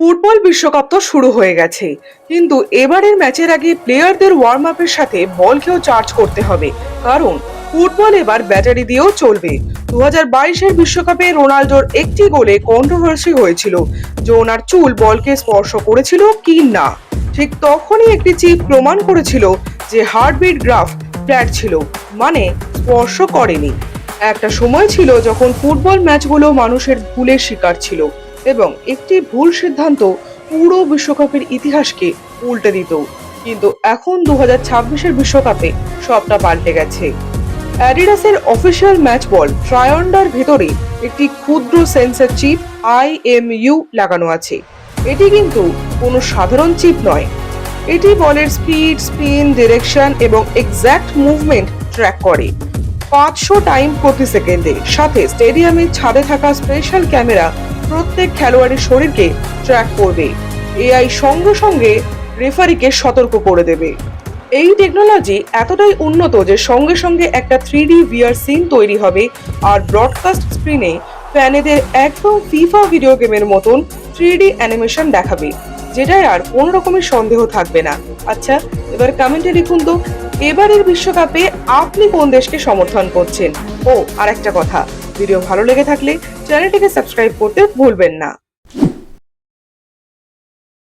Football বিশ্বকাপ তো শুরু হয়ে গেছে, কিন্তু এবারের ম্যাচের আগে প্লেয়ারদের ওয়ার্ম আপের সাথে বলকেও চার্জ করতে হবে। কারণ ফুটবল এবার ব্যাটারি দিয়েও চলবে। 2022-এর বিশ্বকাপে রোনাল্ডোর একটি গোলে কন্ট্রোভার্সি হয়েছিল যে ওনার চুল বলকে স্পর্শ করেছিল কি না। ঠিক তখনই একটি চিপ প্রমাণ করেছিল যে হার্টবিট গ্রাফ ফ্ল্যাট ছিল, মানে স্পর্শ করেনি। একটা সময় ছিল যখন ফুটবল ম্যাচগুলো মানুষের ভুলের শিকার ছিল এবং একটি ভুল সিদ্ধান্ত পুরো বিশ্বকাপের ইতিহাসকে উল্টে দিত। কিন্তু এখন 2026-এর বিশ্বকাপে সবটা পাল্টে গেছে। অ্যাডিডাসের অফিসিয়াল ম্যাচ বল ট্রায়ন্ডার ভেতরে একটি ক্ষুদ্র সেন্সর চিপ IMU লাগানো আছে। এটি কিন্তু কোনো সাধারণ চিপ নয়। এটি বলের স্পিড, স্পিন, ডিরেকশন এবং এক্স্যাক্ট মুভমেন্ট ট্র্যাক করে 500 টাইম প্রতি সেকেন্ডে। সাথে স্টেডিয়ামের ছাদে থাকা স্পেশাল ক্যামেরা প্রত্যেক খেলোয়াড়ের শরীরকে ট্র্যাক করবে। AI সঙ্গে সঙ্গে রেফারিকে সতর্ক করে দেবে। এই টেকনোলজি এতটাই উন্নত যে সঙ্গে সঙ্গে একটা 3D VR সিন তৈরি হবে আর ব্রডকাস্ট স্ক্রিনে ফ্যানেদের একদম ফিফা ভিডিও গেমের মতন 3D অ্যানিমেশন দেখাবে, যেটার আর কোনো রকমের সন্দেহ থাকবে না। আচ্ছা, এবার কমেন্টে লিখুন তো এবারের বিশ্বকাপে আপনি কোন দেশকে সমর্থন করছেন। ও আর একটা কথা, ভিডিও ভালো লেগে থাকলে চ্যানেলটিকে সাবস্ক্রাইব করতে ভুলবেন না।